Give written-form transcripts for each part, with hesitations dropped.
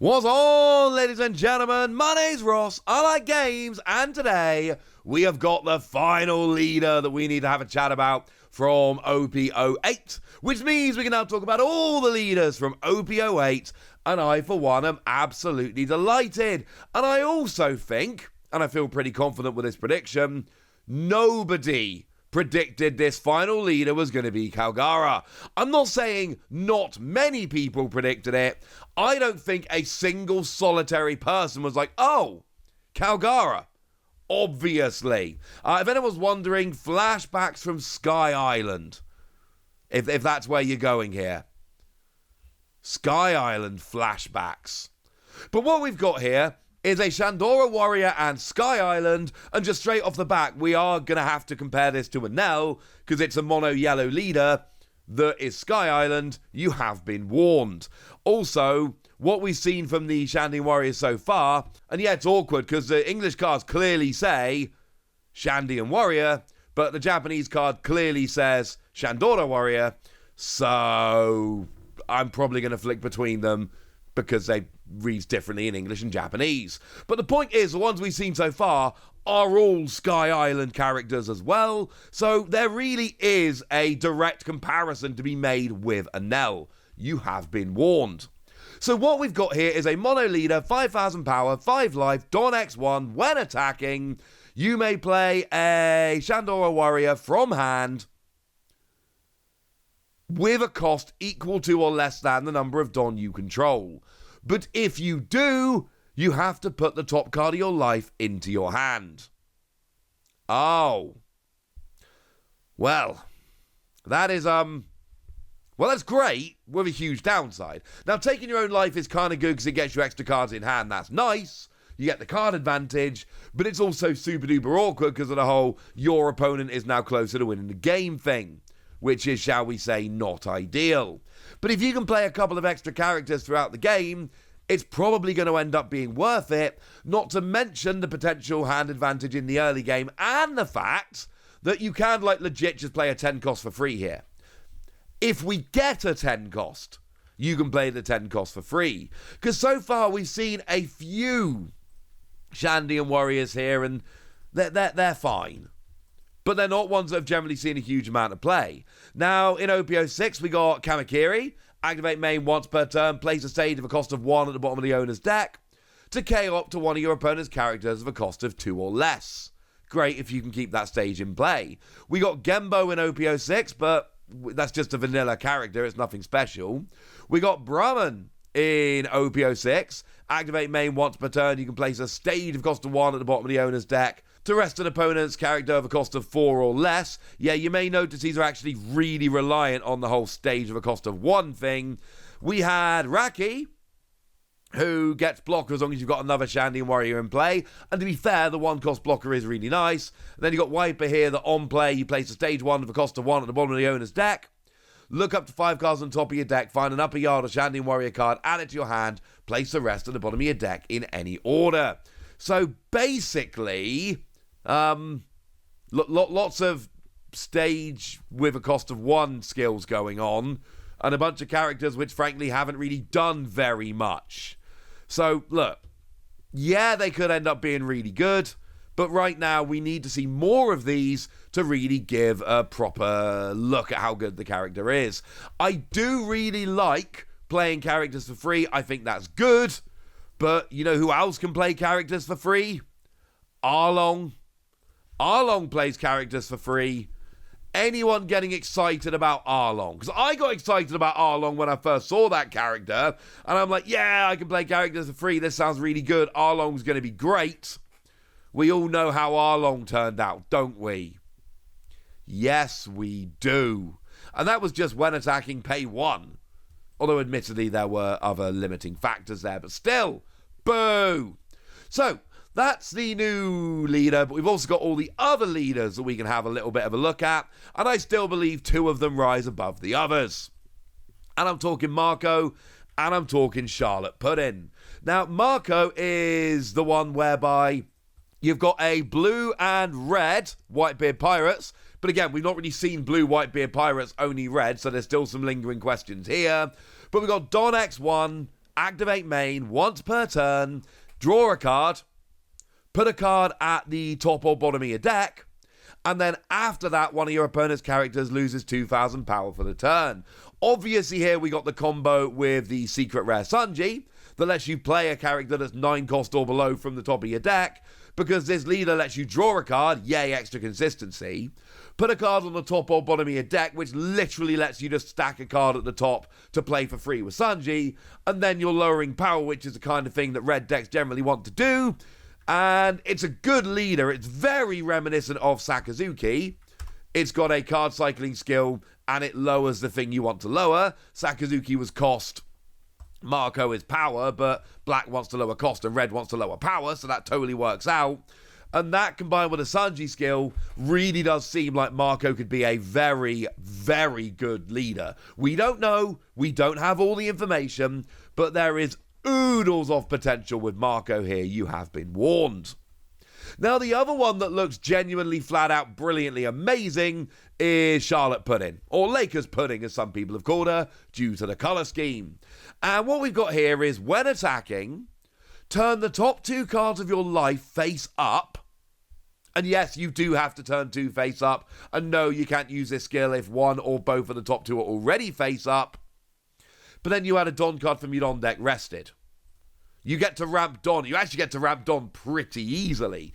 What's on, ladies and gentlemen? My name's Ross, I like games, and today we have got the final leader that we need to have a chat about from OP-08, which means we can now talk about all the leaders from OP-08, and I, for one, am absolutely delighted. And I also think, and I feel pretty confident with this prediction, nobody predicted this final leader was going to be Kalgara. I'm not saying not many people predicted it. I don't think a single solitary person was like, oh, Kalgara. Obviously. If anyone's wondering, flashbacks from Sky Island. If that's where you're going here. Sky Island flashbacks. But what we've got here is a Shandora Warrior and Sky Island, and just straight off the back, we are going to have to compare this to a Nell, because it's a mono-yellow leader that is Sky Island. You have been warned. Also, what we've seen from the Shandy Warriors so far, and yeah, it's awkward, because the English cards clearly say Shandy and Warrior, but the Japanese card clearly says Shandora Warrior, so I'm probably going to flick between them, because they read differently in English and Japanese. But the point is, the ones we've seen so far are all Sky Island characters as well, so there really is a direct comparison to be made with a Nell. You have been warned. So what we've got here is a mono leader, 5,000 power, 5 life, Don X1. When attacking, you may play a Shandora Warrior from hand with a cost equal to or less than the number of Don you control. But if you do, you have to put the top card of your life into your hand. Oh. Well, that is, well, that's great, with a huge downside. Now, taking your own life is kind of good because it gets you extra cards in hand. That's nice. You get the card advantage, but it's also super duper awkward because of the whole your opponent is now closer to winning the game thing, which is, shall we say, not ideal. But if you can play a couple of extra characters throughout the game, it's probably going to end up being worth it, not to mention the potential hand advantage in the early game and the fact that you can, like, legit just play a 10 cost for free here. If we get a 10 cost, you can play the 10 cost for free. Because so far we've seen a few Shandy and Warriors here, and they're fine. But they're not ones that have generally seen a huge amount of play. Now, in OP-06, we got Kamakiri. Activate main once per turn. Place a stage of a cost of 1 at the bottom of the owner's deck to KO up to one of your opponent's characters of a cost of 2 or less. Great if you can keep that stage in play. We got Gembo in OP-06, but that's just a vanilla character. It's nothing special. We got Brahman in OP-06. Activate main once per turn. You can place a stage of cost of 1 at the bottom of the owner's deck to rest an opponent's character of a cost of 4 or less. Yeah, you may notice these are actually really reliant on the whole stage of a cost of 1 thing. We had Raki, who gets blocker as long as you've got another Shandy and Warrior in play. And to be fair, the 1-cost blocker is really nice. And then you've got Wiper here that on play, you place a stage 1 of a cost of 1 at the bottom of the owner's deck. Look up to 5 cards on top of your deck, find an upper yard or Shandy and Warrior card, add it to your hand, place the rest at the bottom of your deck in any order. So basically, lots of stage with a cost of 1 skills going on, and a bunch of characters which frankly haven't really done very much. So look, yeah, they could end up being really good, but right now we need to see more of these to really give a proper look at how good the character is. I do really like playing characters for free. I think that's good, but you know who else can play characters for free? Arlong. Arlong plays characters for free. Anyone getting excited about Arlong? Because I got excited about Arlong when I first saw that character, and I'm like, yeah, I can play characters for free. This sounds really good. Arlong's going to be great. We all know how Arlong turned out, don't we? Yes, we do. And that was just when attacking pay 1. Although admittedly there were other limiting factors there, but still, boo. So, that's the new leader, but we've also got all the other leaders that we can have a little bit of a look at, and I still believe 2 of them rise above the others. And I'm talking Marco, and I'm talking Charlotte Puddin. Now, Marco is the one whereby you've got a blue and red Whitebeard Pirates, but again, we've not really seen blue Whitebeard Pirates, only red, so there's still some lingering questions here. But we've got Don X1, activate main once per turn, draw a card, put a card at the top or bottom of your deck, and then after that, one of your opponent's characters loses 2,000 power for the turn. Obviously here we got the combo with the secret rare Sanji that lets you play a character that's 9 cost or below from the top of your deck, because this leader lets you draw a card, yay extra consistency, put a card on the top or bottom of your deck, which literally lets you just stack a card at the top to play for free with Sanji, and then you're lowering power, which is the kind of thing that red decks generally want to do. And it's a good leader. It's very reminiscent of Sakazuki. It's got a card cycling skill, and it lowers the thing you want to lower. Sakazuki was cost, Marco is power, but black wants to lower cost and red wants to lower power, so that totally works out. And that combined with a Sanji skill really does seem like Marco could be a very, very good leader. We don't know, we don't have all the information, but there is oodles of potential with Marco here, you have been warned. Now, the other one that looks genuinely flat out brilliantly amazing is Charlotte Pudding, or Lakers Pudding as some people have called her, due to the colour scheme. And what we've got here is, when attacking, turn the top 2 cards of your life face up. And yes, you do have to turn 2 face up, and no, you can't use this skill if one or both of the top 2 are already face up. But then you add a Don card from your Don deck rested. You get to ramp Don. You actually get to ramp Don pretty easily.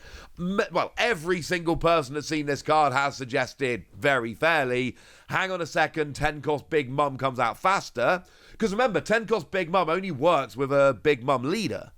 Well, every single person that's seen this card has suggested very fairly, hang on a second, 10 cost Big Mum comes out faster. Because remember, 10 cost Big Mum only works with a Big Mum leader.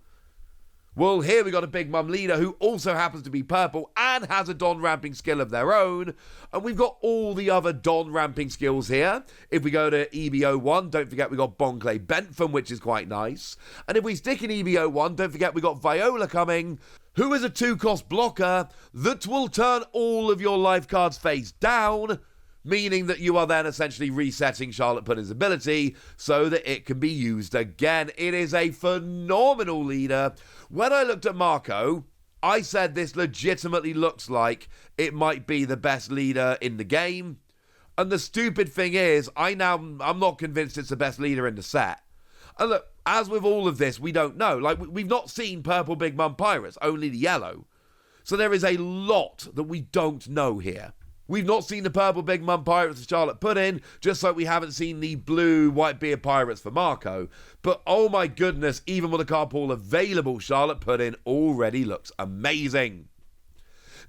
Well, here we got a Big Mum leader who also happens to be purple and has a Don ramping skill of their own. And we've got all the other Don ramping skills here. If we go to EB-01, don't forget we got Bonclay Bentham, which is quite nice. And if we stick in EB-01, don't forget we got Viola coming, who is a 2-cost blocker that will turn all of your life cards face down, meaning that you are then essentially resetting Charlotte Pudding's ability so that it can be used again. It is a phenomenal leader. When I looked at Marco, I said this legitimately looks like it might be the best leader in the game. And the stupid thing is, I'm not convinced it's the best leader in the set. And look, as with all of this, we don't know. Like, we've not seen Purple Big Mum Pirates, only the yellow. So there is a lot that we don't know here. We've not seen the Purple Big Mum Pirates of Charlotte Pudding, just like we haven't seen the blue Whitebeard Pirates for Marco. But oh my goodness, even with the card pool available, Charlotte Pudding already looks amazing.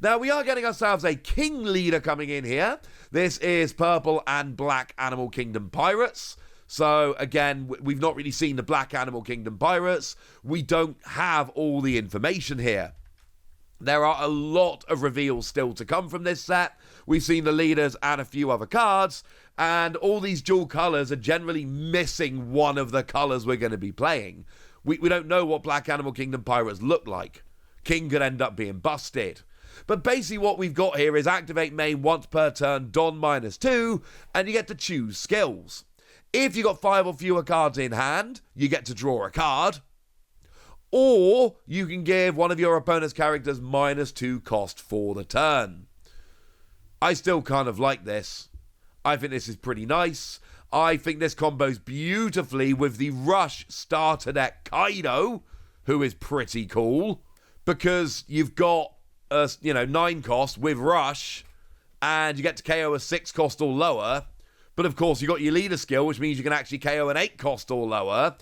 Now, we are getting ourselves a King leader coming in here. This is Purple and Black Animal Kingdom Pirates. So, again, we've not really seen the Black Animal Kingdom Pirates. We don't have all the information here. There are a lot of reveals still to come from this set. We've seen the leaders and a few other cards, and all these dual colours are generally missing one of the colours we're going to be playing. We don't know what Black Animal Kingdom Pirates look like. King could end up being busted. But basically what we've got here is activate main once per turn, Don -2, and you get to choose skills. If you got 5 or fewer cards in hand, you get to draw a card. Or you can give one of your opponent's characters -2 cost for the turn. I still kind of like this. I think this is pretty nice. I think this combos beautifully with the Rush starter deck Kaido, who is pretty cool. Because you've got a 9 cost with Rush, and you get to KO a 6 cost or lower. But of course, you got your leader skill, which means you can actually KO an 8 cost or lower.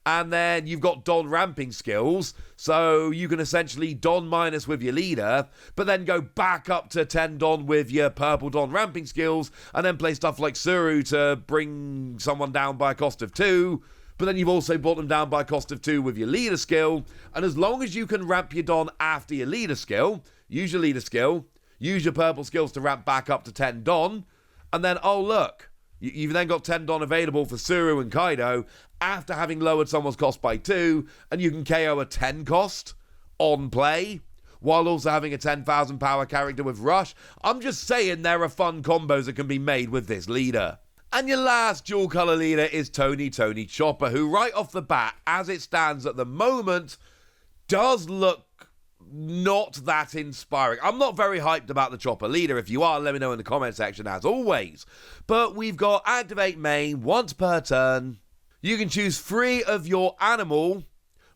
And then you've got Don ramping skills, so you can essentially Don minus with your leader, but then go back up to 10 Don with your purple Don ramping skills, and then play stuff like Suru to bring someone down by a cost of 2, but then you've also brought them down by a cost of 2 with your leader skill, and as long as you can ramp your Don after your leader skill, use your leader skill, use your purple skills to ramp back up to 10 Don, and then, oh look, you've then got 10 Don available for Suru and Kaido after having lowered someone's cost by 2, and you can KO a 10 cost on play while also having a 10,000 power character with Rush. I'm just saying there are fun combos that can be made with this leader. And your last dual colour leader is Tony Chopper, who right off the bat, as it stands at the moment, does look not that inspiring. I'm not very hyped about the Chopper leader. If you are, let me know in the comment section as always. But we've got activate main once per turn. You can choose 3 of your animal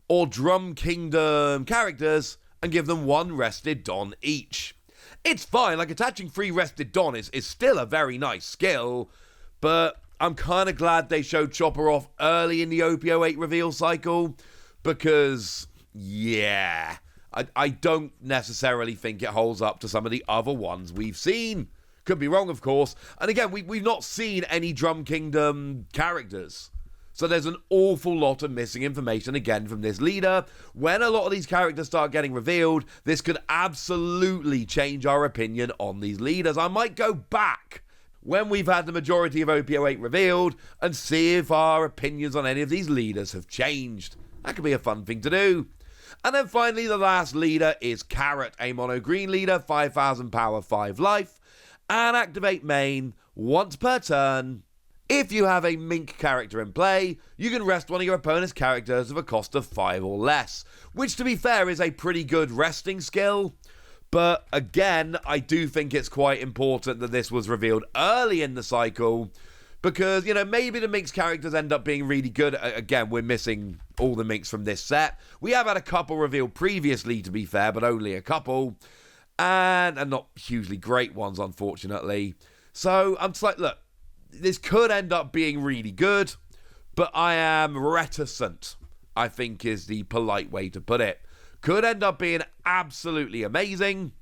or Drum Kingdom characters and give them 1 rested Don each. It's fine, like attaching 3 rested Don is still a very nice skill, but I'm kind of glad they showed Chopper off early in the OP-08 reveal cycle because, yeah, I don't necessarily think it holds up to some of the other ones we've seen. Could be wrong, of course. And again, we've not seen any Drum Kingdom characters. So there's an awful lot of missing information again from this leader. When a lot of these characters start getting revealed, this could absolutely change our opinion on these leaders. I might go back when we've had the majority of OP-08 revealed and see if our opinions on any of these leaders have changed. That could be a fun thing to do. And then finally, the last leader is Carrot, a mono green leader, 5,000 power, 5 life, and activate main once per turn. If you have a Mink character in play, you can rest one of your opponent's characters of a cost of 5 or less, which to be fair is a pretty good resting skill. But again, I do think it's quite important that this was revealed early in the cycle because, you know, maybe the Mink's characters end up being really good. Again, we're missing all the Minks from this set. We have had a couple revealed previously, to be fair, but only a couple. And not hugely great ones, unfortunately. So I'm just like, look, this could end up being really good, but I am reticent, I think is the polite way to put it. Could end up being absolutely amazing.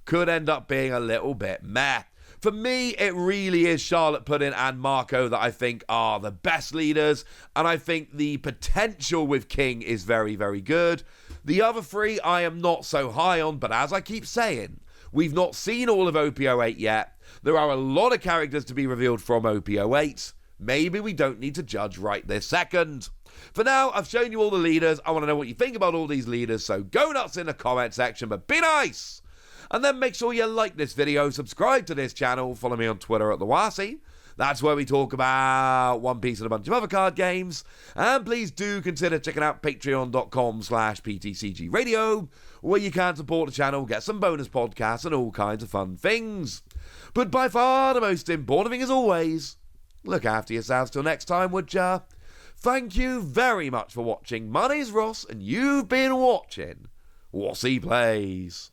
Could end up being a little bit meh. For me, it really is Charlotte Pudding and Marco that I think are the best leaders, and I think the potential with King is very, very good. The other 3 I am not so high on, but as I keep saying, we've not seen all of OP-08 yet. There are a lot of characters to be revealed from OP-08. Maybe we don't need to judge right this second. For now, I've shown you all the leaders. I want to know what you think about all these leaders, so go nuts in the comment section, but be nice! And then make sure you like this video, subscribe to this channel, follow me on Twitter at TheWasi. That's where we talk about One Piece and a bunch of other card games. And please do consider checking out patreon.com/PTCG Radio, where you can support the channel, get some bonus podcasts and all kinds of fun things. But by far the most important thing as always, look after yourselves till next time, would ya? Thank you very much for watching. My name's Ross, and you've been watching Wasi Plays.